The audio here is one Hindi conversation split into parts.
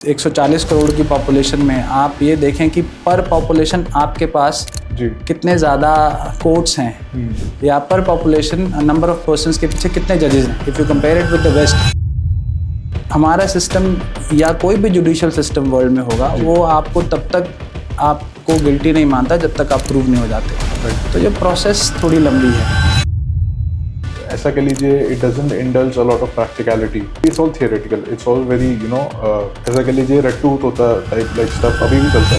140 करोड़ की पॉपुलेशन में आप ये देखें कि पर पॉपुलेशन आपके पास कितने ज़्यादा कोर्ट्स हैं या पर पॉपुलेशन नंबर ऑफ पर्सन्स के पीछे कितने जजेस हैं। If you compare it with the west, हमारा सिस्टम या कोई भी जुडिशियल सिस्टम वर्ल्ड में होगा वो आपको तब तक आपको गिल्टी नहीं मानता जब तक आप प्रूव नहीं हो जाते। तो ये प्रोसेस थोड़ी लंबी है। ऐसा कह लीजिए, it doesn't indulge a lot of practicality, it's all theoretical, it's all very ऐसा कह लीजिए रट्टू होता टाइप लाइक स्टफ अभी भी चलता है।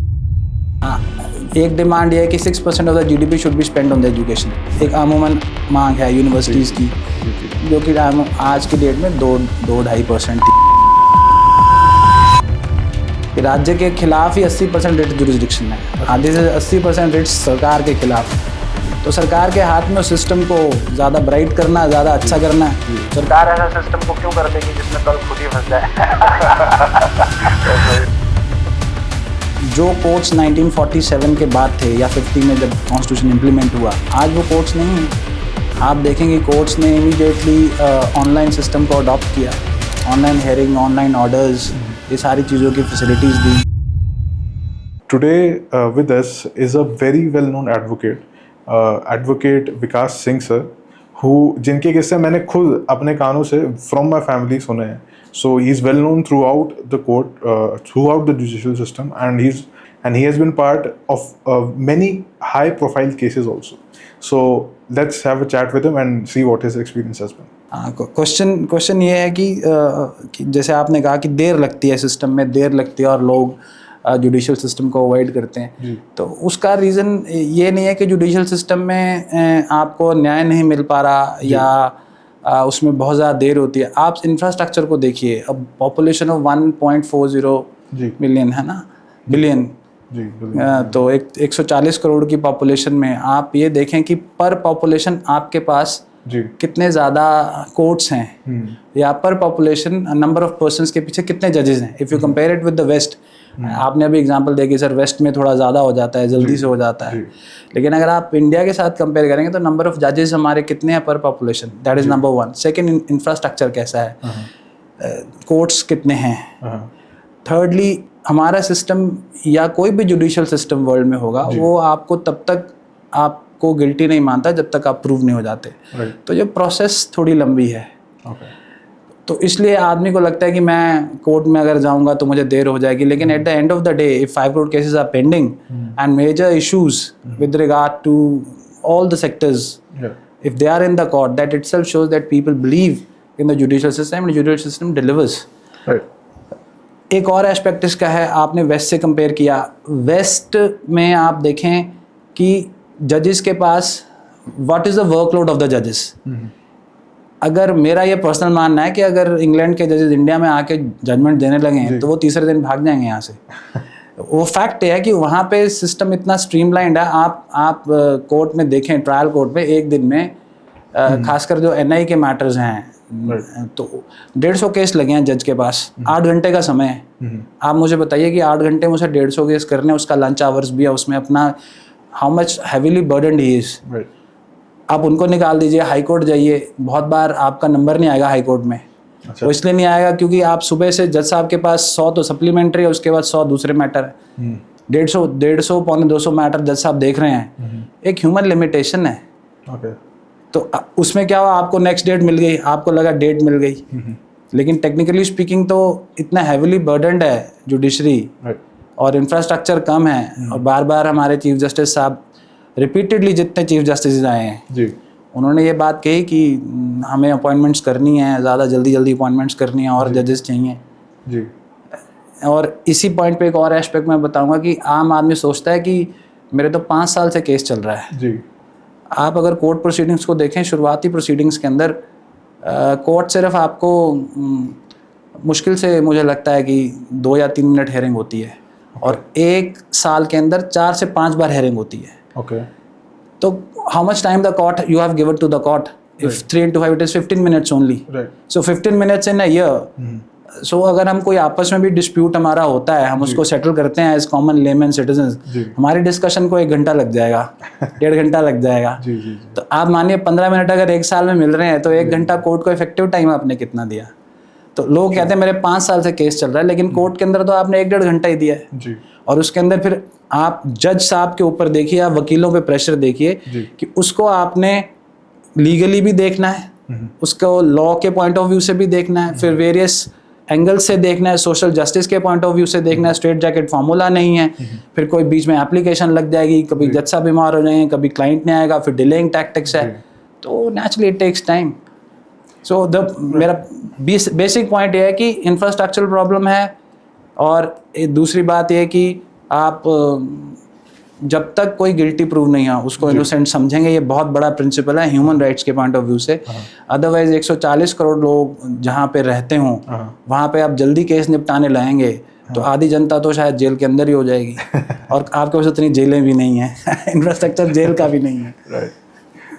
एक डिमांड ये है कि 6% of the GDP should be spend on the education. एक अमूमन मांग है यूनिवर्सिटीज़ की, जो कि आज की डेट में 2-2.5% थी। राज्य के खिलाफ ही 80% रिट जुरिस्डिक्शन है, आधे से 80% रिट्स सरकार के खिलाफ। तो सरकार के हाथ में उस सिस्टम को ज़्यादा ब्राइट करना, ज़्यादा अच्छा करना है। सरकार ऐसा सिस्टम को क्यों कर देगी जिसमें कल खुद ही फंस जाए। जो कोर्ट्स 1947 के बाद थे या 50 में जब कॉन्स्टिट्यूशन इम्प्लीमेंट हुआ, आज वो कोर्ट्स नहीं हैं। आप देखेंगे कोर्ट्स ने इमीडिएटली ऑनलाइन सिस्टम को अडॉप्ट किया, ऑनलाइन हेयरिंग, ऑनलाइन ऑर्डर्स, ये सारी चीज़ों की facilities the. Today with us is a very well known advocate Vikas Singh sir, who जिनके किस्से मैंने खुद अपने कानों से from my family सुने हैं। So he is well known throughout the court, throughout the judicial system, and he has been part of many high profile cases also. So let's have a chat with him and see what his experience has been. Question ये है कि जैसे आपने कहा कि देर लगती है, सिस्टम में देर लगती है और लोग जुडिशियल सिस्टम को अवॉइड करते हैं। तो उसका रीज़न ये नहीं है कि जुडिशियल सिस्टम में आपको न्याय नहीं मिल पा रहा या उसमें बहुत ज़्यादा देर होती है। आप इंफ्रास्ट्रक्चर को देखिए, अब पॉपुलेशन ऑफ 1.40 मिलियन है ना, बिलियन। तो 140 करोड़ की पॉपुलेशन में आप ये देखें कि पर पॉपुलेशन आपके पास कितने ज़्यादा कोर्ट्स हैं या पर पॉपुलेशन नंबर ऑफ पर्सन्स के पीछे कितने जजेस हैं। If you compare it with the west, आपने अभी एग्जांपल दिया कि सर वेस्ट में थोड़ा ज़्यादा हो जाता है, जल्दी से हो जाता है, लेकिन अगर आप इंडिया के साथ कंपेयर करेंगे तो नंबर ऑफ जजेस हमारे कितने हैं पर population, that is number 1। Second, infrastructure कैसा है, कोर्ट्स कितने हैं। थर्डली, हमारा सिस्टम या कोई भी जुडिशियल सिस्टम वर्ल्ड में होगा वो आपको तब तक आपको गिल्टी नहीं मानता जब तक आप प्रूव नहीं हो जाते। तो ये प्रोसेस थोड़ी लंबी है। तो इसलिए आदमी को लगता है कि मैं कोर्ट में अगर जाऊंगा तो मुझे देर हो जाएगी, लेकिन at the end of the day if 5 crore cases are pending and major issues with regard to all the sectors, if they are in the court, that itself shows that people believe in the judicial system and the judicial system delivers. एक और एस्पेक्ट इसका है, आपने वेस्ट से कंपेयर किया। वेस्ट में आप देखें कि जजेस के पास what is the workload of the जजेस। अगर मेरा ये पर्सनल मानना है कि अगर इंग्लैंड के जजेस इंडिया में आके जजमेंट देने लगे तो वो तीसरे दिन भाग जाएंगे यहाँ से। वो फैक्ट है कि वहाँ पे सिस्टम इतना स्ट्रीमलाइंड है। आप कोर्ट में देखें, ट्रायल कोर्ट में एक दिन में खासकर जो NI के मैटर्स हैं तो 150 केस लगे हैं जज के पास, 8 घंटे का समय है। आप मुझे बताइए कि 8 घंटे में उसे 150 केस करने, उसका लंच आवर्स भी है उसमें, अपना how much heavily burdened he is. आप उनको निकाल दीजिए, हाई कोर्ट जाइए, बहुत बार आपका नंबर नहीं आएगा हाई कोर्ट में। वो इसलिए नहीं आएगा क्योंकि आप सुबह से जज साहब के पास 100 तो सप्लीमेंट्री है, उसके बाद 100 दूसरे मैटर है, 150 पौने 200 मैटर जज साहब देख रहे हैं। एक ह्यूमन लिमिटेशन है। तो उसमें क्या हुआ, आपको नेक्स्ट डेट मिल गई, आपको लगा डेट मिल गई, लेकिन टेक्निकली स्पीकिंग तो इतना हैवीली बर्डनड है जुडिशरी और इंफ्रास्ट्रक्चर कम है। और बार बार हमारे चीफ जस्टिस साहब रिपीटेडली, जितने चीफ जस्टिस आए हैं उन्होंने ये बात कही कि हमें अपॉइंटमेंट्स करनी है, ज़्यादा जल्दी अपॉइंटमेंट्स करनी है और जजेस चाहिए। और इसी पॉइंट पे एक और एस्पेक्ट मैं बताऊंगा कि आम आदमी सोचता है कि मेरे तो 5 साल से केस चल रहा है। आप अगर कोर्ट प्रोसीडिंग्स को देखें, शुरुआती प्रोसीडिंग्स के अंदर कोर्ट सिर्फ आपको मुश्किल से मुझे लगता है कि 2 या 3 मिनट हेयरिंग होती है और 1 साल के अंदर 4 से 5 बार हेयरिंग होती है। तो how much time the court you have given to the court? If 3 into 5 it is 15 minutes only. So 15 minutes in a year. So अगर हम कोई आपस में भी डिस्प्यूट हमारा होता है, हम उसको सेटल करते हैं एज कॉमन लेमैन सिटीजन, हमारी डिस्कशन को 1 घंटा लग जाएगा, 1.5 घंटा लग जाएगा। तो आप मानिए 15 मिनट अगर 1 साल में मिल रहे हैं तो 1 घंटा कोर्ट को इफेक्टिव टाइम आपने कितना दिया। तो लोग कहते हैं मेरे 5 साल से केस चल रहा है, लेकिन कोर्ट के अंदर तो आपने 1-1.5 घंटा ही दिया है जी और उसके अंदर फिर आप जज साहब के ऊपर देखिए, आप वकीलों पे प्रेशर देखिए कि उसको आपने लीगली भी देखना है, उसको लॉ के पॉइंट ऑफ व्यू से भी देखना है, फिर वेरियस एंगल से देखना है, सोशल जस्टिस के पॉइंट ऑफ व्यू से देखना है, स्ट्रेट जैकेट फार्मूला नहीं है, फिर कोई बीच में एप्लीकेशन लग जाएगी, कभी जज साहब बीमार हो जाएंगे, कभी क्लाइंट नहीं आएगा, फिर डिलेइंग टैक्टिक्स है, तो नेचुरली इट टेक्स टाइम। सो मेरा बेसिक पॉइंट ये है कि इंफ्रास्ट्रक्चरल प्रॉब्लम है, और दूसरी बात ये है कि आप जब तक कोई गिल्टी प्रूव नहीं है उसको इनोसेंट समझेंगे, ये बहुत बड़ा प्रिंसिपल है ह्यूमन राइट्स के पॉइंट ऑफ व्यू से। अदरवाइज 140 करोड़ लोग जहाँ पे रहते हों वहाँ पे आप जल्दी केस निपटाने लाएंगे तो आधी जनता तो शायद जेल के अंदर ही हो जाएगी और आपके पास उतनी जेलें भी नहीं हैं इंफ्रास्ट्रक्चर जेल का भी नहीं है। राइट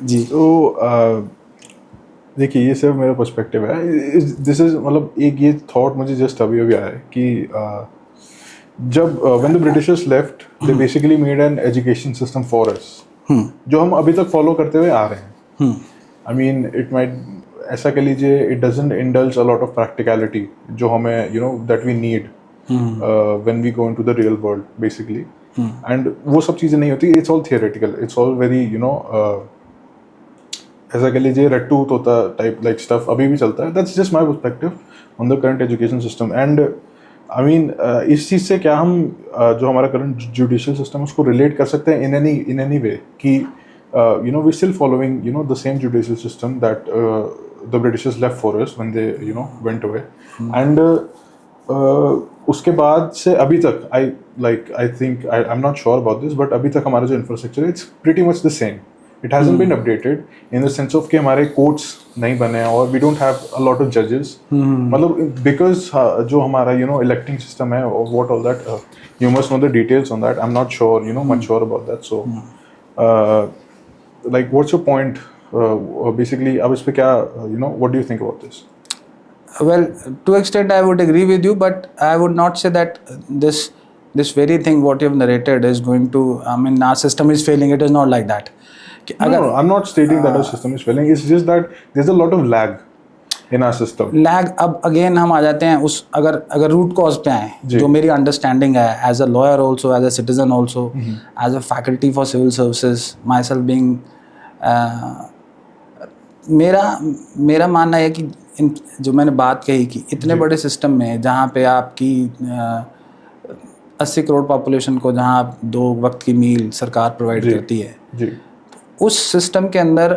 जी। तो देखिए ये सिर्फ मेरा पर्सपेक्टिव है, दिस इज मतलब एक ये थॉट मुझे जस्ट अभी आया है कि जब when the Britishers left they basically made an education system for us जो हम अभी तक फॉलो करते हुए आ रहे हैं। आई मीन इट माइट ऐसा कह लीजिए it doesn't indulge a lot of practicality जो हमें that we need when we go into the real world basically, and वो सब चीज़ें नहीं होती, it's all theoretical, it's all very ऐसा कह लीजिए रट्टू तोता टाइप लाइक स्टफ अभी भी चलता है। That's just my perspective on the current education system. And I mean इस चीज़ से क्या हम जो हमारा करंट जुडिशियल सिस्टम है उसको रिलेट कर सकते हैं इन एनी वे कि we still following the same judicial system that the Britishers left for us when they went away, and उसके बाद से अभी तक I think I am not sure about this, but अभी तक हमारा जो इंफ्रास्ट्रक्चर है it's pretty much the same. It hasn't been updated in the sense of कि हमारे courts नहीं बने हैं और we don't have a lot of judges. मतलब because जो हमारा electing system है or what all that, you must know the details on that. I'm not sure much sure about that. So like what's your point? Basically अब इस पे क्या what do you think about this? Well, to extent I would agree with you, but I would not say that this very thing what you have narrated is going to, I mean our system is failing. It is not like that. No, I'm not stating that our system is failing. It's just that there's a lot of lag in our system. Lag, अब अगेन हम आ जाते हैं उस अगर रूट कॉज पे आए, जो मेरी अंडरस्टैंडिंग है as a lawyer also, as a citizen also, as a faculty for civil services, myself being, मेरा मानना है कि जो मैंने बात कही कि इतने बड़े सिस्टम में जहाँ पे आपकी 80 करोड़ पॉपुलेशन को जहाँ आप 2 वक्त की मील सरकार प्रोवाइड करती है जी, उस सिस्टम के अंदर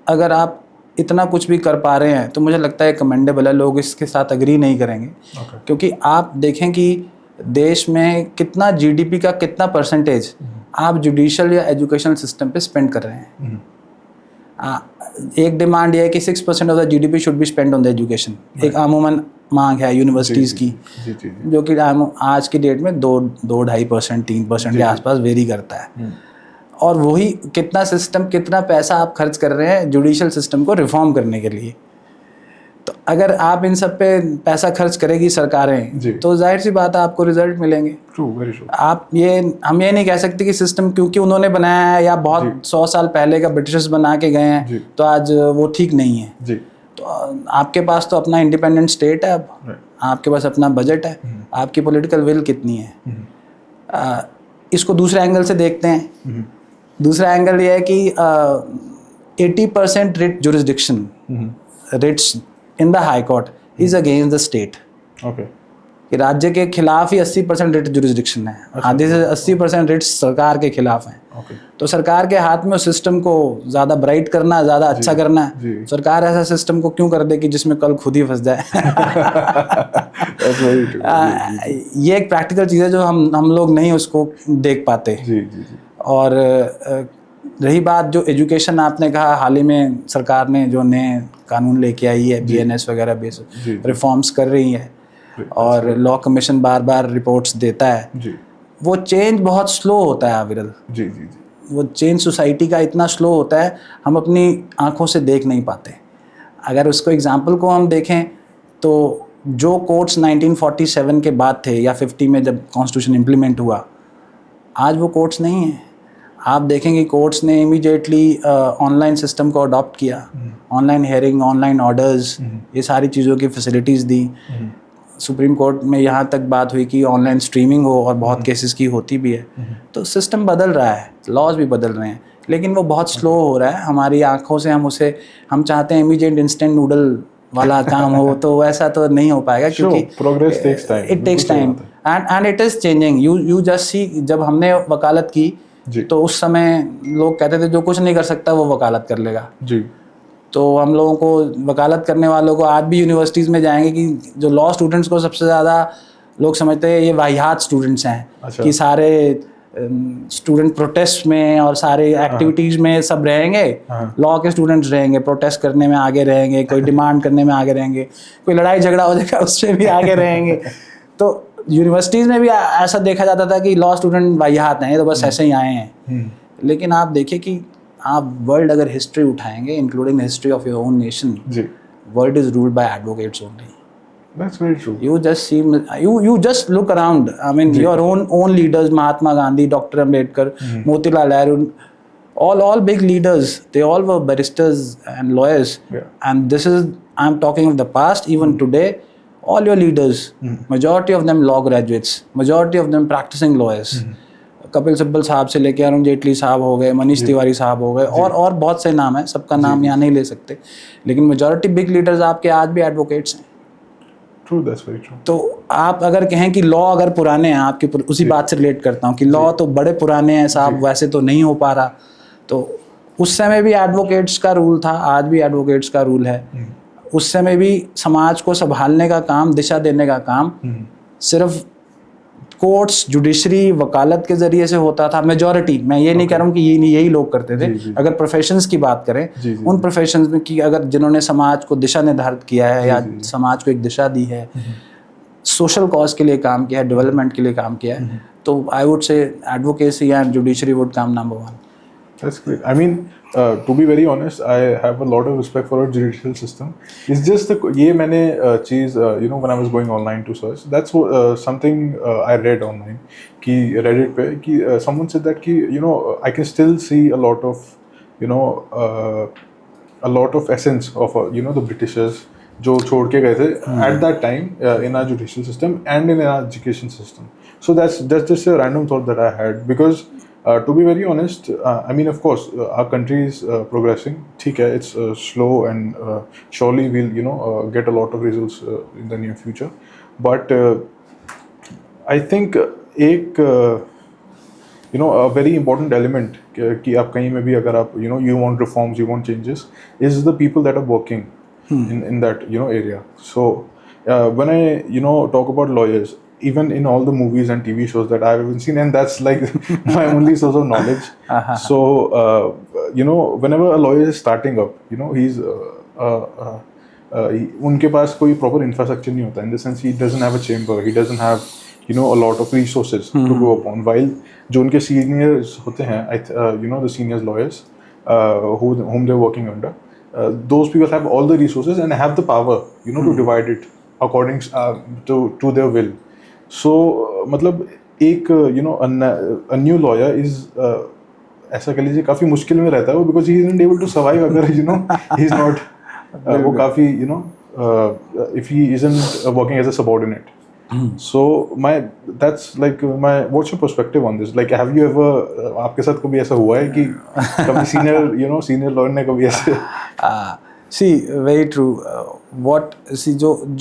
अगर आप इतना कुछ भी कर पा रहे हैं तो मुझे लगता है कमेंडेबल है। लोग इसके साथ अग्री नहीं करेंगे क्योंकि आप देखें कि देश में कितना जीडीपी का कितना परसेंटेज आप जुडिशियल या एजुकेशनल सिस्टम पे स्पेंड कर रहे हैं। एक डिमांड ये है कि 6% of the GDP should be spend on the education, एक अमूमन मांग है यूनिवर्सिटीज़ की, जो कि आज की डेट में 2-2.5%, 3% के आसपास वेरी करता है। और वही कितना पैसा आप खर्च कर रहे हैं जुडिशियल सिस्टम को रिफॉर्म करने के लिए। तो अगर आप इन सब पे पैसा खर्च करेगी सरकारें तो जाहिर सी बात है आपको रिजल्ट मिलेंगे। आप हम ये नहीं कह सकते कि सिस्टम क्योंकि उन्होंने बनाया है या बहुत 100 साल पहले का ब्रिटिशर्स बना के गए हैं तो आज वो ठीक नहीं है। तो आपके पास तो अपना इंडिपेंडेंट स्टेट है, अब आपके पास अपना बजट है, आपकी पॉलिटिकल विल कितनी है। इसको दूसरे एंगल से देखते हैं। दूसरा एंगल ये है कि 80% writ jurisdiction, writs in the high court is against the state. कि राज्य के खिलाफ ही 80% रिट जुरिस्डिक्शन है, आधे से 80% रिट्स सरकार के खिलाफ हैं। तो सरकार के हाथ में उस सिस्टम को ज़्यादा ब्राइट करना, ज़्यादा अच्छा करना है। सरकार ऐसा सिस्टम को क्यों कर दे कि जिसमें कल खुद ही फंस जाए। ये एक प्रैक्टिकल चीज़ है जो हम लोग नहीं उसको देख पाते। और रही बात जो एजुकेशन, आपने कहा हाल ही में सरकार ने जो नए कानून लेके आई है, BNS वगैरह बेस रिफॉर्म्स कर रही है और लॉ कमीशन बार बार रिपोर्ट्स देता है। वो चेंज बहुत स्लो होता है विरल। वो चेंज सोसाइटी का इतना स्लो होता है हम अपनी आंखों से देख नहीं पाते। अगर उसको एग्जांपल को हम देखें तो जो कोर्ट्स 1947 के बाद थे या 50 में जब कॉन्स्टिट्यूशन इम्प्लीमेंट हुआ, आज वो कोर्ट्स नहीं हैं। आप देखेंगे कोर्ट्स ने इमीडिएटली ऑनलाइन सिस्टम को अडॉप्ट किया, ऑनलाइन हेयरिंग, ऑनलाइन ऑर्डर्स, ये सारी चीज़ों की फैसिलिटीज़ दी। सुप्रीम कोर्ट में यहाँ तक बात हुई कि ऑनलाइन स्ट्रीमिंग हो, और बहुत केसेस की होती भी है। तो सिस्टम बदल रहा है, लॉज भी बदल रहे हैं, लेकिन वो बहुत स्लो हो रहा है। हमारी आंखों से हम चाहते हैं इमीडिएट इंस्टेंट नूडल वाला काम हो, तो वैसा तो नहीं हो पाएगा, क्योंकि progress takes time, it takes time and it is changing. You just see, जब हमने वकालत की तो उस समय लोग कहते थे जो कुछ नहीं कर सकता वो वकालत कर लेगा जी। तो हम लोगों को, वकालत करने वालों को आज भी यूनिवर्सिटीज़ में जाएंगे कि जो लॉ स्टूडेंट्स को सबसे ज़्यादा लोग समझते हैं ये वाहियात स्टूडेंट्स हैं। अच्छा। कि सारे स्टूडेंट प्रोटेस्ट में और सारे एक्टिविटीज़ में सब रहेंगे, लॉ के स्टूडेंट्स रहेंगे, प्रोटेस्ट करने में आगे रहेंगे, कोई डिमांड करने में आगे रहेंगे, कोई लड़ाई झगड़ा हो जाएगा उसमें भी आगे रहेंगे। तो यूनिवर्सिटीज़ में भी ऐसा देखा जाता था कि लॉ स्टूडेंट वाहियात हैं, ये तो बस ऐसे ही आए हैं। लेकिन आप देखिए कि आप वर्ल्ड अगर हिस्ट्री उठाएंगे, including history of your own nation, world is ruled by advocates only. That's very true. You just see, you just look around. I mean, your own leaders, Mahatma Gandhi, Dr. Ambedkar, Motilal Nehru, all big leaders. They all were barristers and lawyers. Yeah. And this is, I'm talking of the past. Even today, all your leaders, majority of them law graduates, majority of them practicing lawyers. Kapil Sibal साहब से लेके अरुण जेटली साहब हो गए, मनीष तिवारी साहब हो गए, और बहुत से नाम हैं, सबका नाम यहाँ नहीं ले सकते, लेकिन मेजॉरिटी बिग लीडर्स आपके आज भी एडवोकेट्स हैं। True, that's very true. तो आप अगर कहें कि लॉ अगर पुराने हैं, आपके उसी बात से रिलेट करता हूँ कि लॉ तो बड़े पुराने हैं साहब, वैसे तो नहीं हो पा रहा। तो उस समय भी एडवोकेट्स का रूल था, आज भी एडवोकेट्स का रूल है। उस समय भी समाज को संभालने का काम, दिशा देने का काम सिर्फ कोर्ट्स, जुडिशरी, वकालत के जरिए से होता था। मेजॉरिटी, मैं ये नहीं कह रहा हूँ कि यही लोग करते थे। अगर प्रोफेशंस की बात करें, उन प्रोफेशंस में की अगर जिन्होंने समाज को दिशा निर्धारित किया है या समाज को एक दिशा दी है, सोशल कॉज के लिए काम किया है, डेवलपमेंट के लिए काम किया है, तो आई वुड से advocacy and judiciary would come number one. That's great. I mean, to be very honest, I have a lot of respect for our judicial system. It's just ये मैंने चीज़ you know, when I was going online to search, that's something I read online कि Reddit पे कि someone said that कि you know, I can still see a lot of you know a lot of essence of you know the Britishers जो छोड़ के गए थे at that time in our judicial system and in our education system. So that's just a random thought that I had because. To be very honest, I mean, of course, our country is progressing. ठीक है, it's slow and surely we'll, you know, get a lot of results in the near future. But I think एक, you know, a very important element कि आप कहीं में भी अगर आप, you know, you want reforms, you want changes, is the people that are working in that, you know, area. So when I, you know, talk about lawyers, even in all the movies and TV shows that I haven't seen, and that's like my only source of knowledge. So, you know, whenever a lawyer is starting up, you know, he's उनके पास कोई proper infrastructure नहीं होता. In the sense, he doesn't have a chamber, he doesn't have, you know, a lot of resources to go upon. While जो उनके seniors होते हैं, you know, the seniors lawyers whom they're working under, those people have all the resources and have the power, you know, to divide it according to their will. So मतलब एक you know a new lawyer is ऐसा कह लीजिए काफ़ी मुश्किल में रहता है वो because he isn't able to survive अगर you know he's not वो काफ़ी you know if he isn't working as a subordinate. So that's like what's your perspective on this? Like have you ever आपके साथ कभी ऐसा हुआ है कि कभी senior lawyer ने कभी ऐसे See, very true.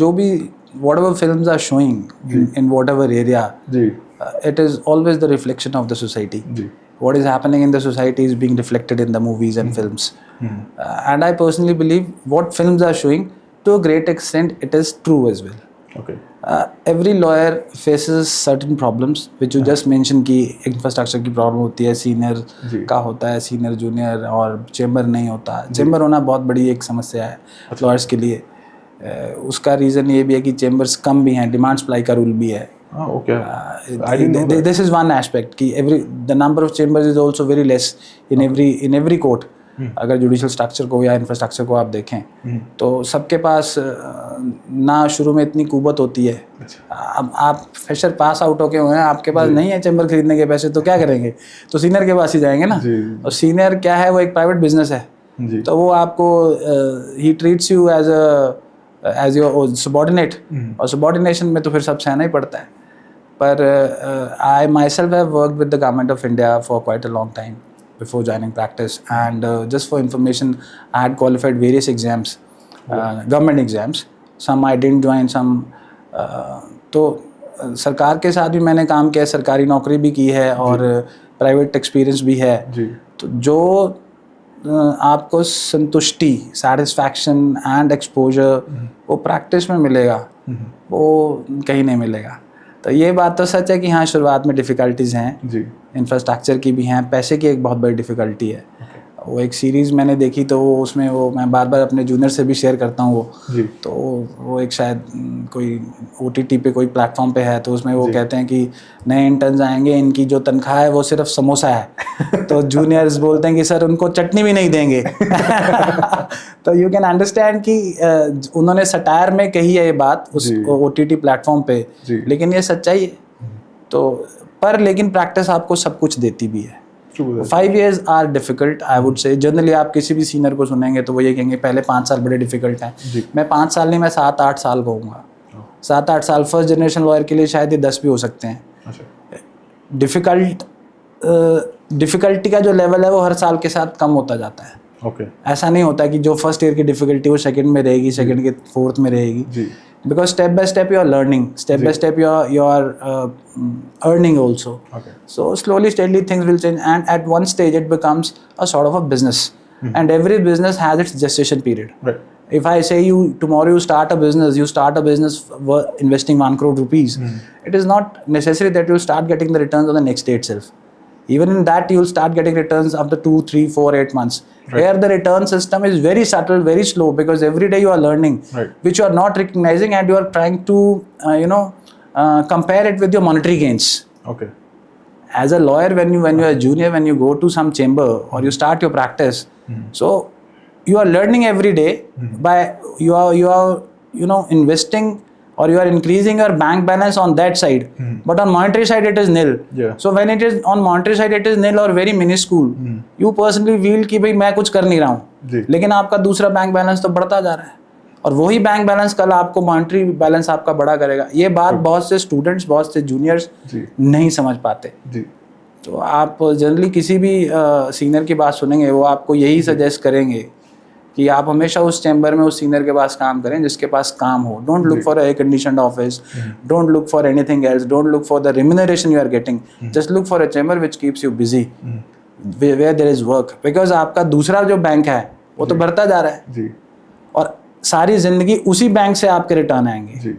जो भी whatever films are showing in whatever area, it is always the reflection of the society. What is happening in the society is being reflected in the movies and films. And I personally believe what films are showing, to a great extent, it is true as well. Okay. Every lawyer faces certain problems, which you just mentioned कि infrastructure की problem होती है, senior का होता है, senior junior और chamber नहीं होता. Chamber होना बहुत बड़ी एक समस्या है lawyers के लिए. उसका रीज़न ये भी है कि चेम्बर्स कम भी हैं, डिमांड सप्लाई का रूल भी है. दिस इज़ वन एस्पेक्ट कि the number of chambers is also very less in every court. अगर जुडिशल स्ट्रक्चर को या इंफ्रास्ट्रक्चर को आप देखें तो सबके पास ना शुरू में इतनी कुवत होती है। अब आप फ्रेशर पास आउट होके हुए हैं, आपके पास नहीं है चैम्बर खरीदने के पैसे, तो क्या करेंगे? तो सीनियर के पास ही जाएंगे ना। और सीनियर क्या है, वो एक प्राइवेट बिजनेस है, तो वो आपको he treats you as your subordinate, और सबॉर्डिनेशन में तो फिर सब सहना ही पड़ता है। पर I myself have worked with the government of India for quite a long time before joining practice, and just for information, I had qualified various exams, government exams. Some I didn't join, some तो सरकार के साथ भी मैंने काम किया, सरकारी नौकरी भी की है और प्राइवेट एक्सपीरियंस भी है। तो जो आपको संतुष्टि, सेटिस्फैक्शन एंड एक्सपोजर वो प्रैक्टिस में मिलेगा, वो कहीं नहीं मिलेगा। तो ये बात तो सच है कि हाँ, शुरुआत में डिफ़िकल्टीज़ हैं जी, इंफ्रास्ट्रक्चर की भी हैं, पैसे की एक बहुत बड़ी डिफ़िकल्टी है। वो एक सीरीज़ मैंने देखी तो वो उसमें वो मैं बार बार अपने जूनियर से भी शेयर करता हूँ वो जी। तो वो एक शायद कोई OTT पे कोई प्लेटफॉर्म पे है, तो उसमें वो कहते हैं कि नए इंटर्न्स आएंगे, इनकी जो तनख्वाह है वो सिर्फ समोसा है। तो जूनियर्स बोलते हैं कि सर उनको चटनी भी नहीं देंगे। तो यू कैन अंडरस्टैंड कि उन्होंने सटायर में कही है ये बात उस OTT प्लेटफॉर्म पे, लेकिन ये सच्चाई है। तो पर लेकिन प्रैक्टिस आपको सब कुछ देती भी है। 5 years are difficult, I would say. Generally आप किसी भी सीनियर को सुनेंगे तो वो ये कहेंगे पहले 5 साल बड़े डिफिकल्ट हैं। मैं 5 साल नहीं, मैं 7-8 साल कहूँगा। 7-8 साल फर्स्ट जनरेशन लॉयर के लिए शायद ये 10 भी हो सकते हैं। डिफ़िकल्टी का जो लेवल है वो हर साल के साथ कम होता जाता है। ऐसा नहीं होता कि जो फर्स्ट ईयर की डिफ़िकल्टी वो सेकंड में रहेगी, सेकंड के फोर्थ में रहेगी। Because step by step you are learning, step by step you are earning also. So slowly, steadily things will change, and at one stage it becomes a sort of a business, and every business has its gestation period. Right. If I say you tomorrow you start a business investing 1 crore rupees, it is not necessary that you will start getting the returns on the next day itself. Even in that you will start getting returns after 2, 3, 4, 8 months. Right. Here the return system is very subtle, very slow, because every day you are learning, which you are not recognizing, and you are trying to compare it with your monetary gains. Okay. As a lawyer, when you are a junior, when you go to some chamber or you start your practice, so you are learning every day by you are investing, or you are increasing your bank balance on that side, but on monetary side it is nil. So when it is on monetary side it is nil or very minuscule, you personally feel कि भाई मैं कुछ कर नहीं रहा हूँ, लेकिन आपका दूसरा बैंक बैलेंस तो बढ़ता जा रहा है, और वही बैंक बैलेंस कल आपको मॉनेटरी बैलेंस आपका बड़ा करेगा। ये बात बहुत से स्टूडेंट्स, बहुत से जूनियर्स नहीं समझ पाते। तो आप जनरली किसी भी सीनियर की बात सुनेंगे, वो आपको यही सजेस्ट करेंगे कि आप हमेशा उस चैम्बर में उस सीनियर के पास काम करें जिसके पास काम हो। Don't look for air conditioned office, don't look for anything else, don't look for the remuneration you are getting, just look for a chamber which keeps you busy, where there is work, because आपका दूसरा जो बैंक है वो तो बढ़ता जा रहा है और सारी जिंदगी उसी बैंक से आपके रिटर्न आएंगे।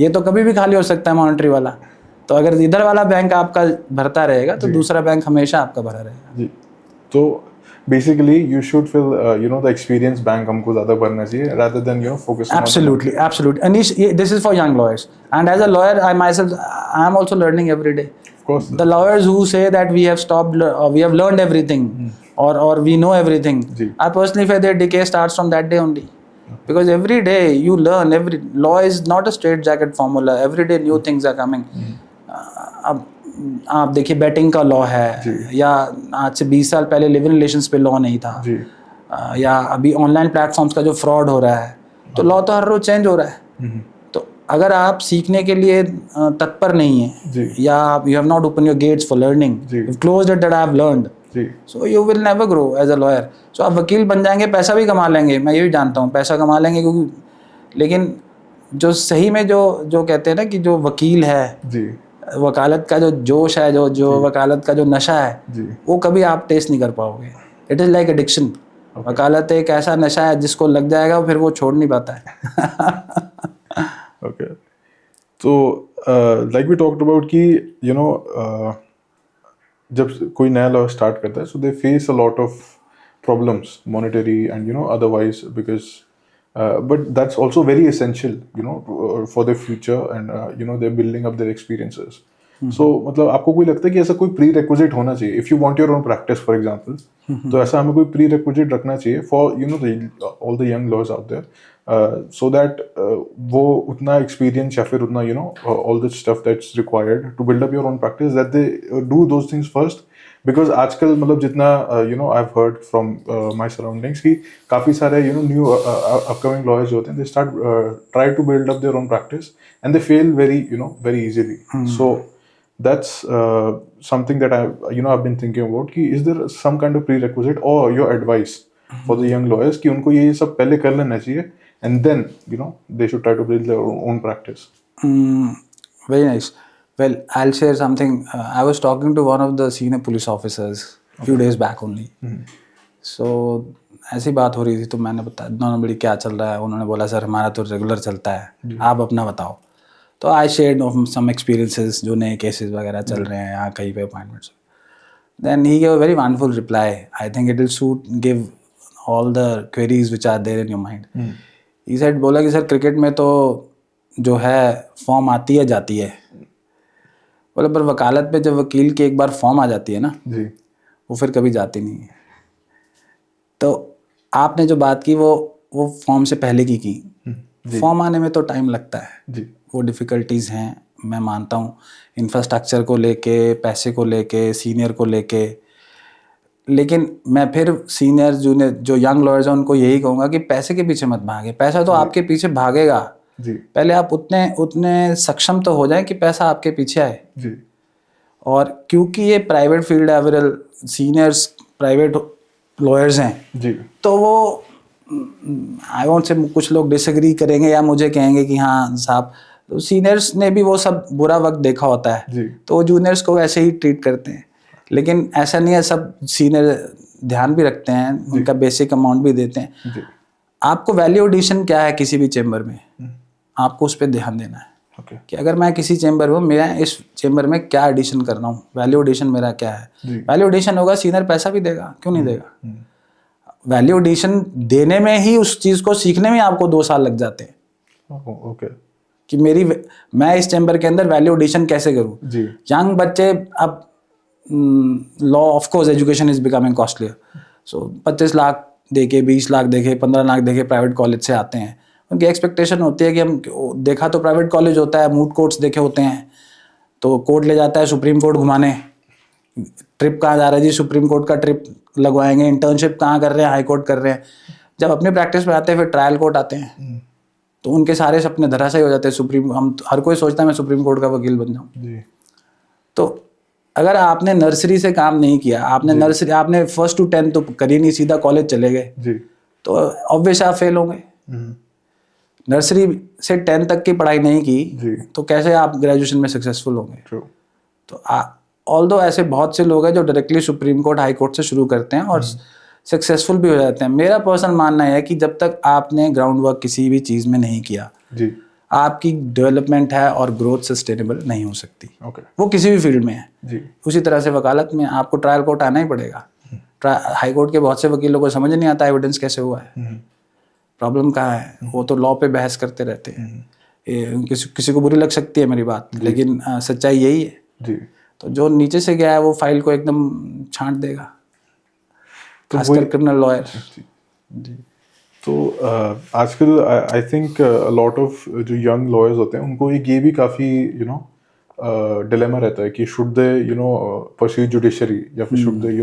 ये तो कभी भी खाली हो सकता है मॉनेटरी वाला, तो अगर इधर वाला बैंक आपका भरता रहेगा तो दूसरा बैंक हमेशा आपका भरा रहेगा। तो basically you should feel the experience bank हमको ज़्यादा भरना चाहिए rather than focus on absolutely Anish, this is for young lawyers, and as a lawyer I myself I am also learning every day. Of course, the lawyers who say that we have stopped we have learned everything or we know everything, I personally feel their decay starts from that day only, because every day you learn. Every law is not a straight jacket formula, every day new things are coming. अब आप देखिए बैटिंग का लॉ है, या आज से 20 साल पहले लिव इन रिलेशंस पे लॉ नहीं था, या अभी ऑनलाइन प्लेटफॉर्म्स का जो फ्रॉड हो रहा है, तो लॉ तो हर रोज चेंज हो रहा है। तो अगर आप सीखने के लिए तत्पर नहीं है, या आप you have not open your gates for learning, you closed it that I have learned, so you will never grow as a lawyer. So आप वकील बन जाएंगे, पैसा भी कमा लेंगे, मैं ये भी जानता हूँ पैसा कमा लेंगे, क्योंकि लेकिन जो सही में जो कहते हैं ना कि जो वकील है, वकालत का जो जोश है, जो वकालत का जो नशा है, वो कभी आप टेस्ट नहीं कर पाओगे। It is like addiction. वकालत एक ऐसा नशा है जिसको लग जाएगा फिर वो छोड़ नहीं पाता है। ओके, तो लाइक वी टॉक्ड अबाउट कि जब कोई नया लॉ स्टार्ट करता है, so they face a lot of problems, monetary and otherwise, because but that's also very essential for their future, and they're building up their experiences. सो मतलब आपको कोई लगता है कि ऐसा कोई प्री रिक्विजिट होना चाहिए if you want your own practice for example, तो ऐसा हमें कोई प्री रिक्विजिट रखना चाहिए for you know all the young lawyers out there, so that वो उतना एक्सपीरियंस या फिर उतना you know all the stuff that's required to build up your own practice, that they do those things first. Because आजकल मतलब जितना you know I have heard from my surroundings कि काफ़ी सारे you know new upcoming lawyers जो होते हैं, they start try to build up their own practice and they fail very easily. So that's something that I've been thinking about कि is there some kind of prerequisite or your advice for the young lawyers कि उनको ये सब पहले कर लेना चाहिए and then they should try to build their own practice. Very nice. Well, I'll share something. I was talking to one of the senior police officers few days back only. So ऐसी बात हो रही थी तो मैंने बताया नॉर्मली क्या चल रहा है. उन्होंने बोला सर हमारा तो रेगुलर चलता है, आप अपना बताओ. तो आई शेयर्ड सम एक्सपीरियंसेस जो नए केसेस वगैरह चल रहे हैं यहाँ कहीं पे appointments. Then he gave a very wonderful reply. I think it will suit give all the queries which are there in your mind. He said बोला कि सर क्रिकेट में तो जो है फॉर्म आती है जाती है. बोला पर वकालत पे जब वकील की एक बार फॉर्म आ जाती है ना जी, वो फिर कभी जाती नहीं है. तो आपने जो बात की वो फॉर्म से पहले की. फॉर्म आने में तो टाइम लगता है जी, वो डिफ़िकल्टीज़ हैं मैं मानता हूँ. इंफ्रास्ट्रक्चर को लेके, पैसे को लेके, सीनियर को लेके. लेकिन मैं फिर सीनियर जूनियर जो यंग लॉयर्स हैं उनको यही कहूँगा कि पैसे के पीछे मत भागे. पैसा तो आपके पीछे भागेगा जी, पहले आप उतने सक्षम तो हो जाएं कि पैसा आपके पीछे आए. जी, और क्योंकि ये प्राइवेट फील्ड है, एवरल सीनियर्स प्राइवेट लॉयर्स हैं जी, तो वो आई वोंट से कुछ लोग डिसएग्री करेंगे या मुझे कहेंगे कि हाँ साहब तो सीनियर्स ने भी वो सब बुरा वक्त देखा होता है जी, तो वो जूनियर्स को वैसे ही ट्रीट करते हैं. लेकिन ऐसा नहीं है, सब सीनियर ध्यान भी रखते हैं, उनका बेसिक अमाउंट भी देते हैं. जी, आपको वैल्यू एडिशन क्या है किसी भी चेम्बर में, आपको उस पर ध्यान देना है ओके, कि अगर मैं किसी चेम्बर में हूँ मैं इस चेम्बर में क्या एडिशन कर रहा हूँ, वैल्यू एडिशन मेरा क्या है. जी, वैल्यू एडिशन होगा सीनियर पैसा भी देगा, क्यों नहीं देगा. वैल्यू एडिशन देने में ही उस चीज़ को सीखने में आपको 2 साल लग जाते हैं ओके, कि मैं इस चैम्बर के अंदर वैल्यू एडिशन कैसे करूं. जी, यंग बच्चे अब law of course education is becoming costlier. So 25 lakh देके, 20 लाख देके, 15 लाख देके प्राइवेट कॉलेज से आते हैं. उनकी एक्सपेक्टेशन होती है कि हम देखा तो प्राइवेट कॉलेज होता है, मूट कोर्ट्स देखे होते हैं तो कोर्ट ले जाता है सुप्रीम कोर्ट घुमाने. ट्रिप कहाँ जा रहा है जी, सुप्रीम कोर्ट का ट्रिप लगवाएंगे. इंटर्नशिप कहाँ कर रहे हैं, हाई कोर्ट कर रहे हैं. जब अपनी प्रैक्टिस में आते हैं फिर ट्रायल कोर्ट आते हैं तो उनके सारे सपने धराशायी हो जाते हैं. हम हर कोई सोचता है मैं सुप्रीम कोर्ट का वकील बन जाऊँ. जी, तो अगर आपने नर्सरी से काम नहीं किया, आपने 1st to 10th तो करी नहीं, सीधा कॉलेज चले गए जी, तो ऑब्वियस आप फेल होंगे. नर्सरी से 10th तक की पढ़ाई नहीं जी. की तो कैसे आप ग्रेजुएशन में सक्सेसफुल होंगे. ट्रू, तो ऑल्दो ऐसे बहुत से लोग हैं जो directly supreme court high court से शुरू करते हैं और सक्सेसफुल भी हो जाते हैं. मेरा पर्सनल मानना है कि जब तक आपने ग्राउंड वर्क किसी भी चीज़ में नहीं किया जी, आपकी डेवलपमेंट है और ग्रोथ सस्टेनेबल नहीं हो सकती. ओके, वो किसी भी फील्ड में है. जी, उसी तरह से वकालत में आपको ट्रायल कोर्ट आना ही पड़ेगा. हाई कोर्ट के बहुत से वकीलों को समझ नहीं आता एविडेंस कैसे हुआ है, प्रॉब्लम कहाँ है. वो तो लॉ पे बहस करते रहते हैं. किसी को बुरी लग सकती है मेरी बात, लेकिन सच्चाई यही है. जी. तो जो नीचे से गया है वो फाइल को एकदम छांट देगा, खासकर क्रिमिनल लॉयर. जी. तो आजकल आई थिंक लॉट ऑफ जो यंग लॉयर्स होते हैं उनको एक ये भी काफ़ी डिलेमा रहता है कि शुड दे परस्यू जुडिशरी या फिर should they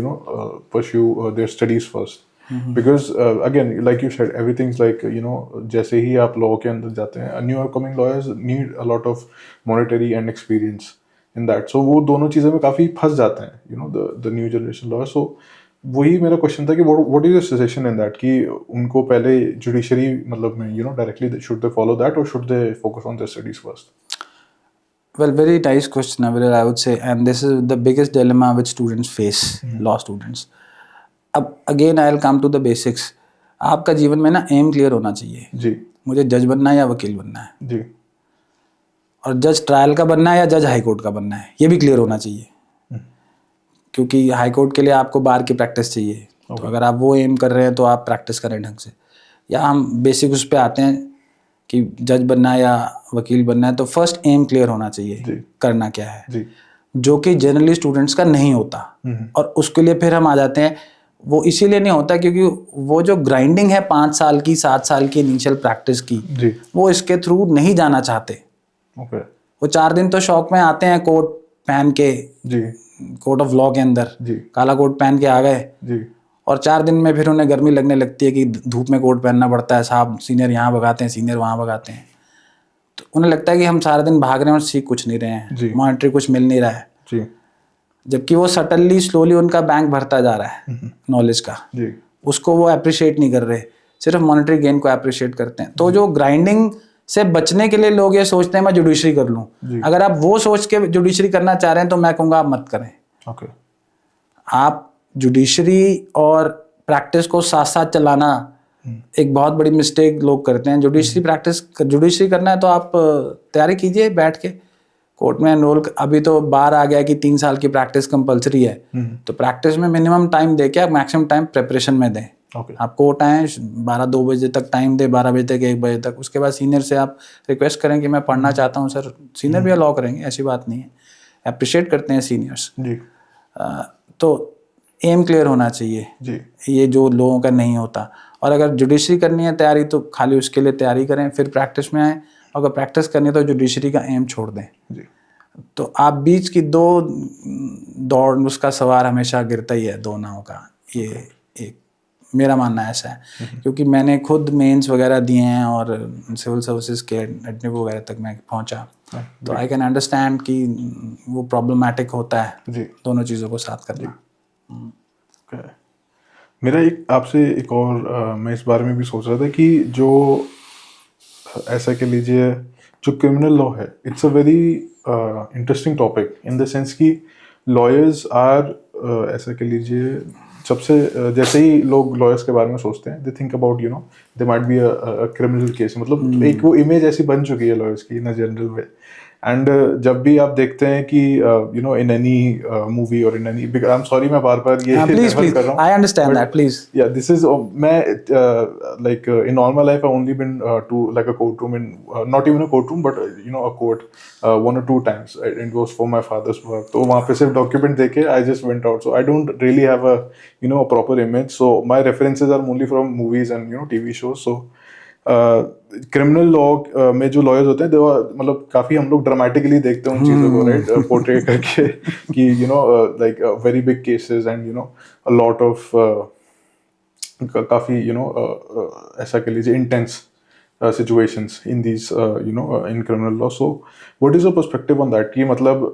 pursue their studies first. Because again like you said everything's like जैसे ही आप लॉ के अंदर जाते हैं new coming lawyers need a lot of monetary and experience in that. So वो दोनों चीज़ें में काफ़ी फंस जाते हैं the new generation lawyer. So वही मेरा क्वेश्चन था कि what is your suggestion in that कि उनको पहले जुडिशरी मतलब में directly should they follow that और should they focus on their studies first? Well, very nice question, Aviral, I would say, and this is the biggest dilemma which students face, law students. अब again I'll come to the basics. आपका जीवन में ना एम क्लियर होना चाहिए. जी. मुझे जज बनना है या वकील बनना है. जी. और जज ट्रायल का बनना है या जज हाई कोर्ट का बनना है, ये भी क्लियर होना चाहिए. क्योंकि हाई कोर्ट के लिए आपको बार की प्रैक्टिस चाहिए. तो अगर आप वो एम कर रहे हैं तो आप प्रैक्टिस करें ढंग से. या हम बेसिक उस पर आते हैं कि जज बनना है या वकील बनना है, तो फर्स्ट एम क्लियर होना चाहिए. जी. करना क्या है. जी. जो कि जनरली स्टूडेंट्स का नहीं होता। और उसके लिए फिर हम आ जाते हैं, वो इसीलिए नहीं होता क्योंकि वो जो ग्राइंडिंग है 5 साल की 7 साल की इनिशियल प्रैक्टिस की, जी वो इसके थ्रू नहीं जाना चाहते। ओके वो 4 दिन तो शौक में आते हैं कोट पहन के, जी कोर्ट ऑफ लॉ के अंदर जी काला कोट पहन के आ गए, जी और 4 दिन में फिर उन्हें गर्मी लगने लगती है कि धूप में कोट पहनना पड़ता है, साहब सीनियर यहाँ भगाते हैं, सीनियर वहाँ भगाते हैं। तो उन्हें लगता है कि हम सारा दिन भाग रहे हैं और सीख कुछ नहीं रहे जी। हैं, मॉनिटरी कुछ मिल नहीं रहा है, जी जबकि वो सटनली स्लोली उनका बैंक भरता जा रहा है नॉलेज का। जी उसको वो अप्रिशिएट नहीं कर रहे, सिर्फ मॉनिटरी गेन को अप्रिशिएट करते हैं। तो जो ग्राइंडिंग से बचने के लिए लोग ये सोचते हैं मैं जुडिशरी कर लूँ। अगर आप वो सोच के जुडिशरी करना चाह रहे हैं तो मैं कहूँगा आप मत करें। ओके आप जुडिशरी और प्रैक्टिस को साथ साथ चलाना एक बहुत बड़ी मिस्टेक लोग करते हैं। जुडिशरी करना है तो आप तैयारी कीजिए बैठ के कोर्ट में एनरोल। अभी तो बार आ गया कि 3 साल की प्रैक्टिस कंपलसरी है, तो प्रैक्टिस में मिनिमम टाइम दे के आप मैक्सिमम टाइम प्रिपरेशन में दें। ओके आप कोर्ट आए 12-2 बजे तक टाइम दे, 12 बजे तक 1 बजे तक, उसके बाद सीनियर से आप रिक्वेस्ट करें कि मैं पढ़ना चाहता हूँ सर। सीनियर भी अलाउ करेंगे, ऐसी बात नहीं है, अप्रिशिएट करते हैं सीनियर्स। जी तो एम क्लियर होना चाहिए, जी ये जो लोगों का नहीं होता। और अगर जुडिशरी करनी है तैयारी तो खाली उसके लिए तैयारी करें, फिर प्रैक्टिस में आए। अगर प्रैक्टिस करनी है तो जुडिशरी का एम छोड़ दें। जी तो आप बीच की दो दौड़, उसका सवार हमेशा गिरता ही है, दो नाव का। ये एक मेरा मानना ऐसा है, क्योंकि मैंने खुद मेंस वगैरह दिए हैं और सिविल सर्विसेज के एडमिट वगैरह तक मैं पहुंचा, तो आई कैन अंडरस्टैंड कि वो प्रॉब्लमैटिक होता है जी दोनों चीज़ों को साथ करना। Okay. मेरा एक आपसे एक और मैं इस बारे में भी सोच रहा था कि जो ऐसा कह लीजिए जो क्रिमिनल लॉ है, it's a very interesting topic in the sense कि लॉयर्स आर ऐसा कह लीजिए सबसे जैसे ही लोग लॉयर्स के बारे में सोचते हैं, they think about they might be a criminal case. मतलब एक वो इमेज ऐसी बन चुकी है लॉयर्स की इन अ जनरल वे। एंड जब भी आप देखते हैं कि इन एनी मूवी और in any, I am sorry मैं बार बार ये प्लीज refer कर रहा हूँ, I understand that, please. yeah, this is मैं like in all my life I've only been to like a courtroom in not even a courtroom but a court 1 or 2 times, and it was for my father's work. तो वहाँ पे सिर्फ डॉक्यूमेंट देके I just went out, so I don't really have a a proper image, so my references are only from movies and TV shows. So criminal law में जो लॉयर्स होते हैं मतलब काफ़ी हम लोग ड्रामेटिकली देखते हैं उन चीज़ों को, राइट, पोर्ट्रे करके कि like very big cases and a lot of काफ़ी ऐसा कह लीजिए intense situations in these in criminal law. So what is your perspective on that कि मतलब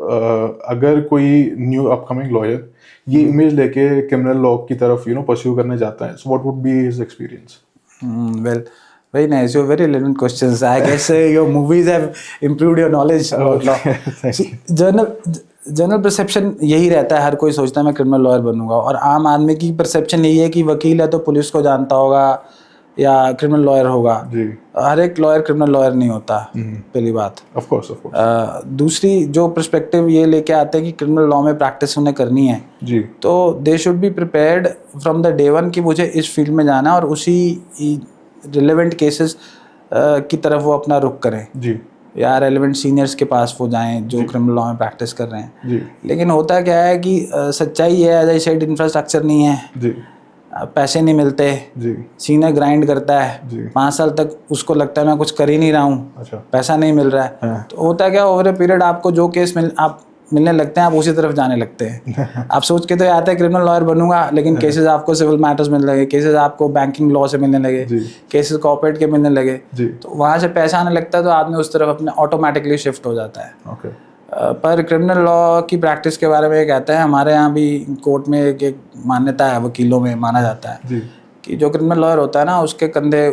अगर कोई न्यू अपकमिंग लॉयर ये इमेज लेके क्रिमिनल लॉ की तरफ परस्यू करने जाता है, so what would be his experience? Well, very nice. You're very relevant questions. I guess your movies have improved your knowledge about law. General perception यही रहता है, हर कोई सोचता है मैं क्रिमिनल लॉयर बनूंगा, और आम आदमी की परसेप्शन यही है कि वकील है तो पुलिस को जानता होगा या क्रिमिनल लॉयर होगा। जी हर एक लॉयर क्रिमिनल लॉयर नहीं होता, पहली बात। ऑफ कोर्स दूसरी जो पर्सपेक्टिव ये लेके आते हैं कि क्रिमिनल लॉ में प्रैक्टिस उन्हें करनी है, जी तो they should be prepared from the day one कि मुझे इस फील्ड में जाना है, और उसी रिलेवेंट केसेस की तरफ वो अपना रुख करें, जी या रेलिवेंट सीनियर्स के पास वो जाएं जो क्रिमिनल लॉ में प्रैक्टिस कर रहे हैं। जी लेकिन होता क्या है कि सच्चाई है, एज आई सेड, इंफ्रास्ट्रक्चर नहीं है, जी पैसे नहीं मिलते, जी सीनियर ग्राइंड करता है जी 5 साल तक, उसको लगता है मैं कुछ कर ही नहीं रहा हूँ, अच्छा पैसा नहीं मिल रहा है। हाँ। तो होता क्या, ओवर ए पीरियड आपको जो केस मिलने लगते हैं आप उसी तरफ जाने लगते हैं। आप सोच के तो आते हैं क्रिमिनल लॉयर बनूंगा, लेकिन केसेस आपको सिविल मैटर्स मिलने लगे, केसेस आपको बैंकिंग लॉ से मिलने लगे, केसेस कॉर्पोरेट के मिलने लगे, जी तो वहाँ से पैसा आने लगता है तो आदमी उस तरफ अपने ऑटोमेटिकली शिफ्ट हो जाता है। ओके पर क्रिमिनल लॉ की प्रैक्टिस के बारे में ये कहता है, हमारे यहाँ भी कोर्ट में एक मान्यता है, वकीलों में माना जाता है जी कि जो क्रिमिनल लॉयर होता है ना, उसके कंधे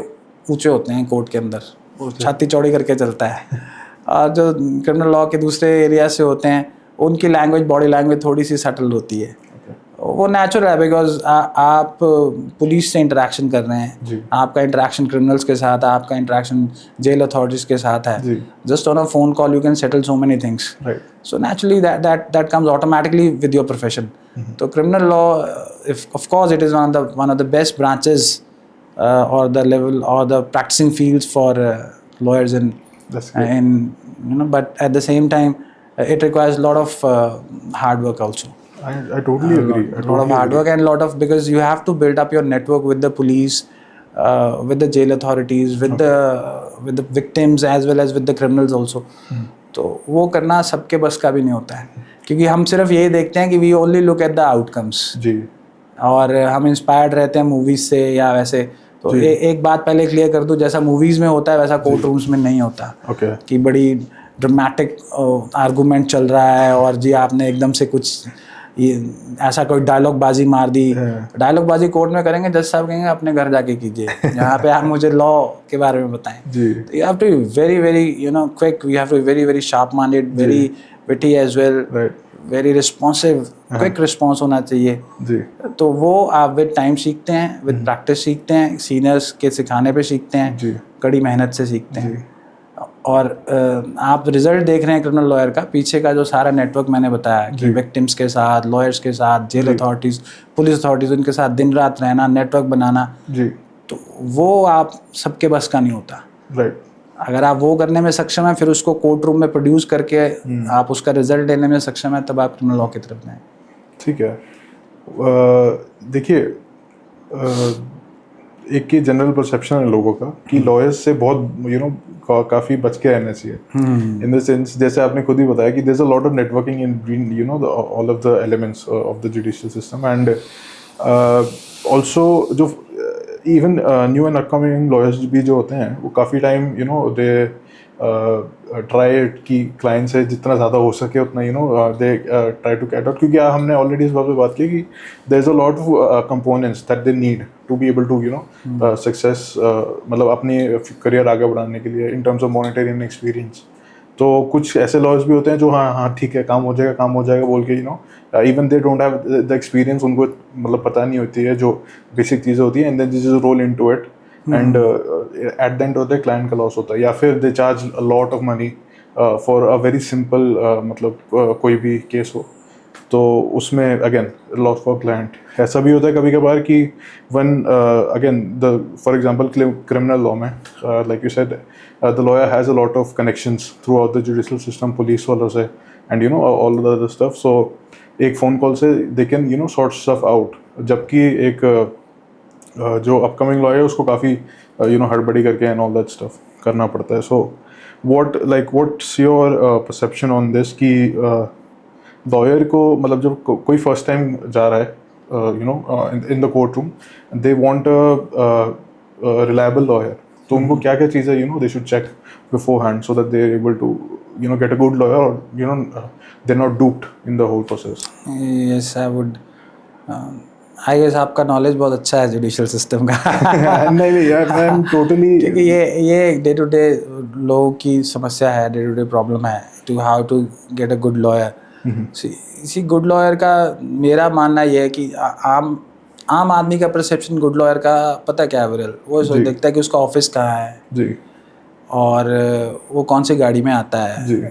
ऊंचे होते हैं कोर्ट के अंदर, वो छाती चौड़ी करके चलता है। और जो क्रिमिनल लॉ के दूसरे एरिया से होते हैं उनकी लैंग्वेज, बॉडी लैंग्वेज थोड़ी सी सटल होती है। वो नेचुरल है, बिकॉज आप पुलिस से इंटरेक्शन कर रहे हैं, जी आपका इंटरेक्शन क्रिमिनल्स के साथ, आपका इंटरेक्शन जेल अथॉरिटीज के साथ है। जी just on a phone call you can settle so many things, right so naturally that comes automatically with your profession. So criminal law, if of course it is one of the best branches or the level or the practicing fields for lawyers, That's great. and but at the same time it requires a lot of hard work also. I totally agree. I A lot totally of hard agree. work and lot of, because you have to build up your network with the police, with the jail authorities, with the victims as well as with the criminals also. तो वो करना सबके बस का भी नहीं होता है, क्योंकि हम सिर्फ यही देखते हैं कि we only look at the outcomes, जी और हम इंस्पायर्ड रहते हैं मूवीज से या वैसे. तो एक बात पहले क्लियर कर दूं, जैसा मूवीज में होता है वैसा कोर्ट रूम्स में नहीं होता. ओके कि बड़ी ड्रामेटिक आर्गूमेंट चल रहा है और जी आपने एकदम से कुछ ये ऐसा कोई डायलॉग बाजी मार दी. डायलॉग बाजी कोर्ट में करेंगे, जज साहब कहेंगे अपने घर जाके कीजिए, यहाँ पे आप मुझे लॉ के बारे में बताएं. जी तो you have to be very very quick, you have to be very very sharp minded, very witty as well, right very responsive, quick response होना चाहिए. जी तो वो आप विद टाइम सीखते हैं, विद प्रैक्टिस सीखते हैं, सीनियर्स के सिखाने पे सीखते हैं, जी कड़ी मेहनत से सीखते हैं. और आप रिजल्ट देख रहे हैं क्रिमिनल लॉयर का, पीछे का जो सारा नेटवर्क मैंने बताया कि विक्टिम्स के साथ, लॉयर्स के साथ, जेल अथॉरिटीज़, पुलिस अथॉरिटीज़, उनके साथ दिन रात रहना, नेटवर्क बनाना, जी तो वो आप सबके बस का नहीं होता. राइट अगर आप वो करने में सक्षम है, फिर उसको कोर्ट रूम में प्रोड्यूस करके आप उसका रिजल्ट देने में सक्षम है, तब आप क्रिमिनल लॉ की तरफ में. ठीक है. देखिए एक ये जनरल परसेप्शन है लोगों का कि लॉयर्स से बहुत काफ़ी बच के रहना चाहिए. इन द सेंस, जैसे आपने खुद ही बताया कि there is a lot of networking in all of the elements of the judicial system, and also जो even new and upcoming lawyers भी जो होते हैं वो काफ़ी टाइम दे ट्राई कि क्लाइंट से जितना ज़्यादा हो सके उतना they try to cut out, क्योंकि हमने ऑलरेडी इस बात पे बात की कि there is a lot of components that they need to be able to success, मतलब अपनी करियर आगे बढ़ाने के लिए in terms of monetary and experience. तो कुछ ऐसे लॉयर्स भी होते हैं जो हाँ ठीक है काम हो जाएगा बोल के even they don't have the experience, उनको मतलब पता नहीं होती है जो बेसिक चीज़ें होती है, and then this is roll into it, and at the end होता है क्लाइंट का लॉस होता है, या फिर they charge a lot of money for a very simple मतलब कोई भी केस हो, तो उसमें अगेन लॉस फॉर क्लाइंट. ऐसा भी होता है कभी कभार कि one again the for example criminal law में like you said the lawyer has a lot of connections throughout the judicial system, police वालों से and all the other stuff. So एक फ़ोन कॉल से they can sort stuff out, जबकि एक जो अपकमिंग लॉ है उसको काफ़ी हड़बड़ी करके एंड ऑल दैट स्टफ करना पड़ता है. So what's your perception on this कि लॉयर को मतलब जब कोई फर्स्ट टाइम जा रहा है in the court room, they want a reliable lawyer, तो उनको क्या क्या चीज़ें they should check beforehand so that they are able to get a good lawyer, or they're not duped in the whole process. Yes, I would. I guess आपका नॉलेज बहुत अच्छा है जुडिशियल सिस्टम का. नहीं यार, मैं टोटली, क्योंकि ये डे टू डे लोगों की समस्या है, डे टू डे प्रॉब्लम है to how to get a good lawyer. इसी गुड लॉयर का मेरा मानना ये है कि आम आदमी का परसेप्शन गुड लॉयर का पता क्या है विरल, वो सोच देखता है कि उसका ऑफिस कहाँ है जी, और वो कौन सी गाड़ी में आता है जी,